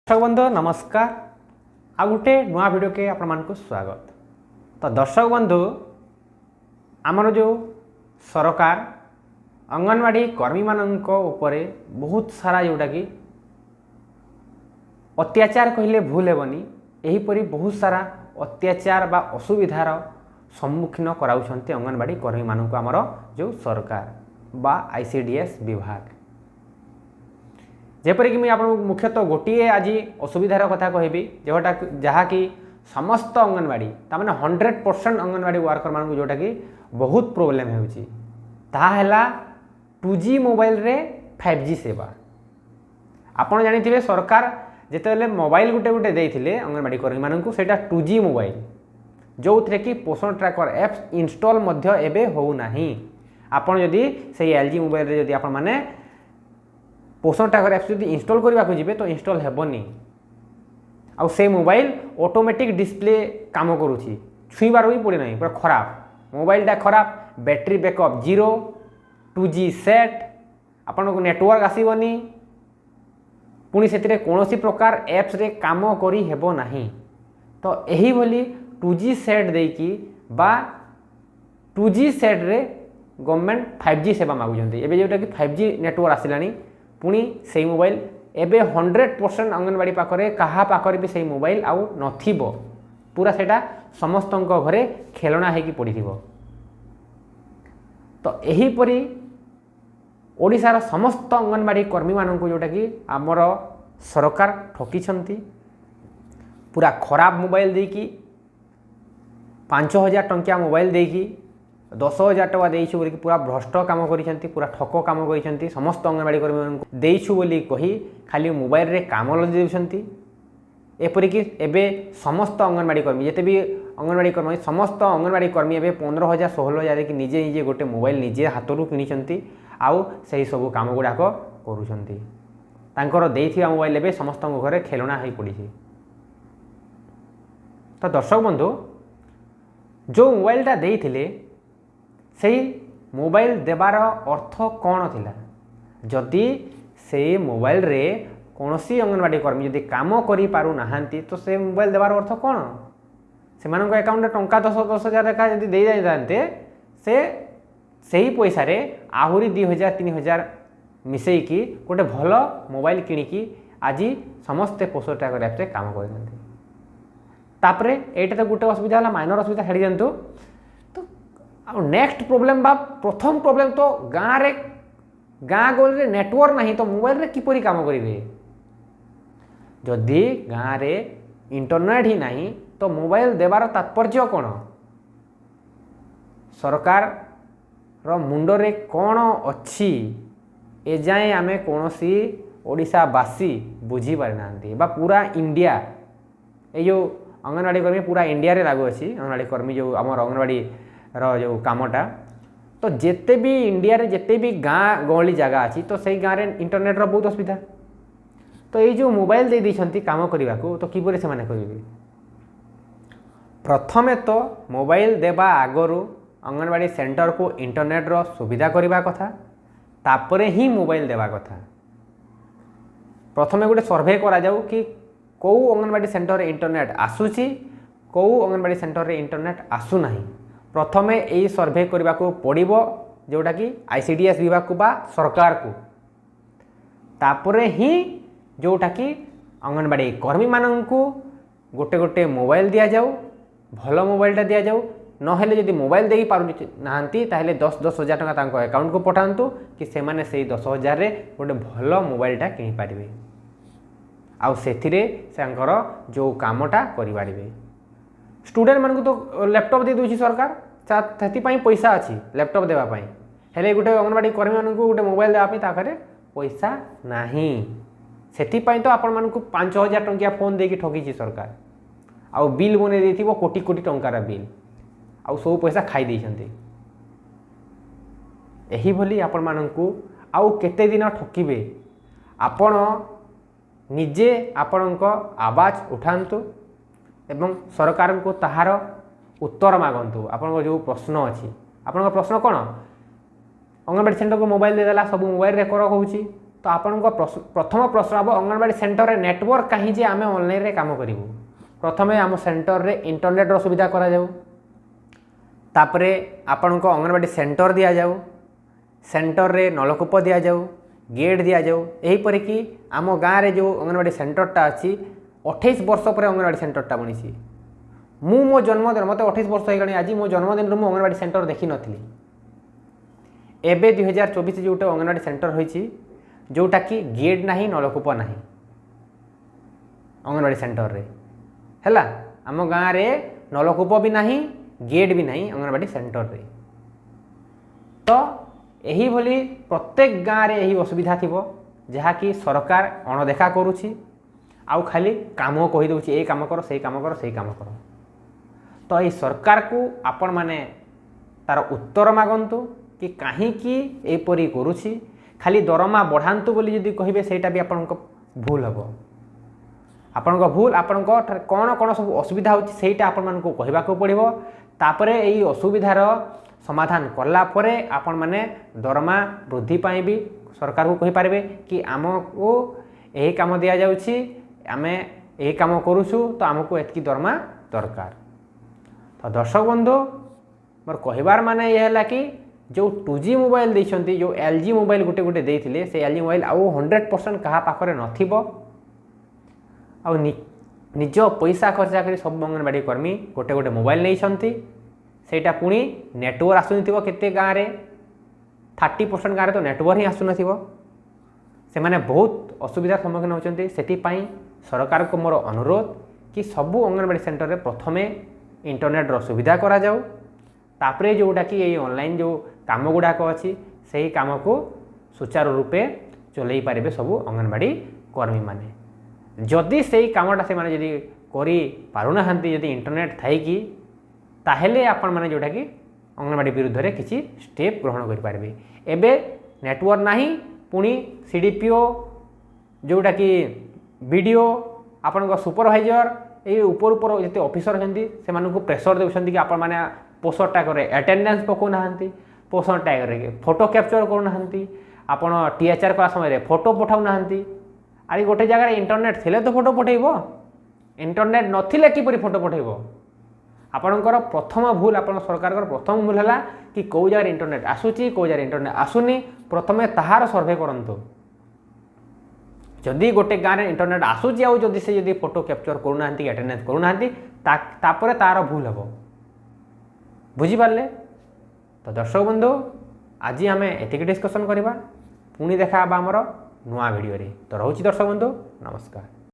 दर्शक बंधु नमस्कार आ गोटे नुआ वीडियो के आपण को स्वागत। तो दर्शक बंधु आमर जो सरकार अंगनवाड़ी कर्मी मानक उपरे बहुत सारा जोटा कि अत्याचार कहले भूल हेबनी एहीपरी बहुत सारा अत्याचार बा असुविधार सम्मुखीन कराउछन्ते अंगनवाड़ी कर्मी मानक आमर जो सरकार बा आईसीडीएस विभाग। जेपरिक मुझे आप मुख्यतः गोटे आज असुविधार कथा कहबी जोटा जहाँकि समस्त अंगनवाड़ी ताने 100% अंगनवाड़ी वर्कर मानक जोटा कि बहुत प्रोब्लेम होउची ताहा 2G मोबाइल रे 5G सेवा। आपन जानिथिबे सरकार जेतेले मोबाइल गुटे गुटे देइथिले अंगनवाड़ी कर्मी मानक सेटा 2G मोबाइल जो थे कि पोषण ट्रैकर एप्स इंस्टॉल मध्य एबे हो नाही। आपन जदि से LG मोबाइल रे जदि आपन माने पोषण ट्रैकर एप्स जदि इंस्टॉल करबा को जिबे तो इंस्टॉल हेबनी आउ से मोबाइल ऑटोमेटिक डिस्प्ले काम करूची छुईबार भी पड़े नहीं पूरा खराब मोबाइलटा खराब बैटरी बैकअप 0 2G सेट आपन को नेटवर्क आसीबनी पुणी से कौन प्रकार एप्स रे काम करी हेबो नाही। तो यही भली 2G सेट देकी बा 2G सेट रे गवर्नमेंट 5G सेवा मागुचंती एबे जोटा कि 5G नेटवर्क आसिलानी पुणी से मोबाइल एबे 100% अंगनवाड़ी पाखरे कहा पाखरे भी से मोबाइल आउ नथिबो पूरा सेटा समस्त घरे खेलना है कि पड़िथिबो। तो यही परी ओडिशार समस्त अंगनवाड़ी कर्मी मानक जोटा कि आमर सरकार ठकिछंती पूरा खराब मोबाइल देकी 5000 टंकिया मोबाइल देकी 10,000 टका देइछु बोली पूरा भ्रष्ट काम करिसेंती पूरा ठक काम करिसेंती समस्त अंगनवाड़ी कर्मी मानक देइछु बोली कही खाली मोबाइल रे काम लदि देउछंती। एपरिक एबे समस्त अंगनवाड़ी कर्मी जेते भी अंगनवाड़ी कर्मी समस्त अंगनवाड़ी कर्मी एबे 15,000 16,000 कि निजे निजे गोटे मोबाइल निजे हाथरू किनिछंती आउ सही सब काम गुड़ाक करूछंती तांकर देइथिबा मोबाइल एबे समस्त घरे खेलना होई पड़िछि। तो दर्शक बंधु जो मोबाइलटा देइथिले सही मोबाइल देवार अर्थ कौन थिला जदि से मोबाइल रे कौनसी अंगनवाड़ी कर्मी जदि काम करि पारु नाहांती तो से मोबाइल देवार अर्थ कौन से मानक अकाउंट रे टंका 10,000 रेखा जदि दे जाय जानते से सही पैसा रे आहुरी 2,000 3,000 मिसई की गोटे भल मोबाइल किणिकी आज समस्ते पोषण ट्रैकर एप्स रे काम करते। तापरे एटा तो गोटे असुविधा है माइनर असुविधा छाड़ी दिंतु। तो नेक्स्ट प्रोब्लेम बा प्रथम प्रोब्लेम तो गाँव रे गाँ गली नेटवर्क नहीं तो मोबाइल रे किपरि काम करेंगे जदि गाँव रे इंटरनेट ही नहीं तो मोबाइल देवार तात्पर्य कौन सरकार रो मुंड रे कौन अच्छी एजाए आमे कौनसी ओडिशावासी बुझी पारि नांती बा पूरा इंडिया ये जो अंगनवाड़ी कर्मी पूरा इंडिया रे लागू अच्छी अंगनवाड़ी कर्मी जो आमर अंगनवाड़ी रो जो कामटा तो जेते भी इंडिया रे जेते भी गाँ गहली जगह अच्छी तो सही गाँव में इंटरनेट रो बहुत असुविधा। तो ये जो मोबाइल दे दी काम करने को तो किपरि से माने करेंगे प्रथमे तो मोबाइल देवा आगरू अंगनवाड़ी सेंटर को इंटरनेट रो सुविधा करने कथा तापरे ही मोबाइल देवा कथा। प्रथमे गोटे सर्वे करा जाऊ कि कौ अंगनवाड़ी सेंटर रे इंटरनेट आसुची कौ अंगनवाड़ी सेंटर रे इंटरनेट आसु नाही प्रथमे यही सर्वे करने को पड़ो जोटा कि आईसीडीएस विभाग को बा सरकार को तापरे ही जोटा कि अंगनवाड़ी कर्मी मानू गोटे गोटे मोबाइल दि जाऊ भल मोबाइलटा दि जाऊ नहेले जदि मोबाइल दे पारु नाहांती ताहेले 10,000 टका तांको अकाउंट को पठांतु कि से माने से 10,000 रे गोटे भल मोबाइलटा किनि पारिबे आउ सेथिरे सेंकर जो कामटा करि पारिबे। स्टूडेंट मानक तो लैपटॉप दे दूची सरकार से पैसा अच्छी लैपटॉप देवाई हेले गोटे अंगनवाड़ी कर्मी मानक गोटे मोबाइल देवाई ताकरे पैसा नहीं से तो आपण मानक 5,000 टंकिया फोन देकी ठगी सरकार आउ बिल बने देथिबो कोटी कोटी टंकार बिल आउ सब पैसा खाई देइछन्ते एही भली आपण मानक आउ केते दिन ठकिबे आपण निजे आपणक आवाज उठांतु एवं सरकार को ताहार उत्तर मागंतु आपन जो प्रश्न अच्छी आपन प्रश्न कौन अंगनवाड़ी सेंटर को मोबाइल देदेला सब मोबाइल रे कर होउची तो आपण प्रथम प्रश्न हम अंगनवाड़ी सेंटर रे नेटवर्क कहीं जे आम ऑनलाइन रे काम करूँ प्रथमे आम सेंटर रे इंटरनेट रो सुविधा करा जाऊ तापरे आपण को अंगनवाड़ी सेंटर दिया जाऊ सेंटर रे नलकूप दिया जाऊ गेट दिया जाऊ एहीपरि कि आम गाँव रे जो अंगनवाड़ी सेंटरटा अच्छी 28 वर्ष पर अंगनवाड़ी सेंटरटा बनी मो जन्मदिन मत 28 वर्ष हो आज मो जन्मदिन मु अंगनवाड़ी सेंटर देखी नी एबे 2024 जो अंगनवाड़ी सेंटर होईची जोटा कि गेट ना नलकूप ना अंगनवाड़ी सेंटर रे हैला आम गाँव रे नलकूप भी ना गेट भी ना अंगनवाड़ी सेंटर रे तो यही भली प्रत्येक गाँव रे यही असुविधा थिबो जहाँकि सरकार अणदेखा करुछि आउ खाली काम कही दउछि ए काम करो से काम करो से काम करो तो ये सरकार को आपण माने तार उत्तर मागंतु कि कहीं एपरी करुछि खाली दरमा बढ़ातु बोली जदि कहिबे सेटा भी आपण भूल हम आपण भूल आपण कौन कौन सब असुविधा होछि सेटा आपण मान को कहबा को पड़िबो तापरे एई असुविधार समाधान करला परे आपण माने दरमा वृद्धि पाई भी सरकार को कहि पारबे कि आमको यही काम दिया जाउछि आमे यही काम करूछु तो आमको एतकी दरमा दरकार। तो दर्शक बंधु मोर कहबार माने ये है कि जो 2G मोबाइल देइछंती जो LG मोबाइल गोटे गोटे देइथिले से LG मोबाइल आउ 100% कहा पाखरे नथिबो आउ निज पैसा खर्चा करी सब अंगनवाड़ी कर्मी गोटे गोटे मोबाइल नहीं सेटा पुणी नेटवर्क आसुनिथिबो केते गाँव रे 30% गाँव रे तो नेटवर्क ही आसुनथिबो से माने बहुत असुविधार सम्मुखीन होचंती सेतिपाई सरकार को मोर अनुरोध कि सबू अंगनवाड़ी सेंटर रे प्रथमे इंटरनेट रो सुविधा करा जाऊ तापरे जोटा कि ये ऑनलाइन जो काम गुड़ाक अच्छी से ही काम को सुचारू रूपे चलई पारे सबू अंगनवाड़ी कर्मी माने जदि से कामटा से माने जदि करी पारुना जदि इंटरनेट थाई कि ताहेले आपण माने जोटा कि अंगनवाड़ी विरुद्ध रे किसी स्टेप ग्रहण करि पारबे एबे नेटवर्क नाही पुणी सीडीपीओ जोटा कि वीडियो आपण सुपरवाइजर ये ऊपर ऊपर जिते ऑफिसर होती से प्रेसर देउछंती कि आपण माने पोस्टर टैग रे अटेंडेंस पको नाहंती पोस्टर टैग रे फोटो कैप्चर करू नाहंती आपण टीएचआर करा समय रे फोटो पठाउ नाहंती आरे गोटे जगह इंटरनेट थिले तो फोटो पठेइबो इंटरनेट नथिले किपरि फोटो पठेइबो आपणकर प्रथम भूल आपण सरकार प्रथम भूल है कि कौ जगह इंटरनेट आसूची कौ जगह इंटरनेट आसुनी प्रथमे ताहार सर्वे करंतु जदि गोटे गाँव में इंटरनेट आसूची आउ जदि से जदि फोटो कैप्चर करूना अटेंडेंस करूना तापर तार भूल हम बुझिपारे। तो दर्शक बंधु आज आम एतिक डिस्कसन करवा पुणी देखा आमर नुआ वीडियो रे। तो रोची दर्शक बंधु नमस्कार।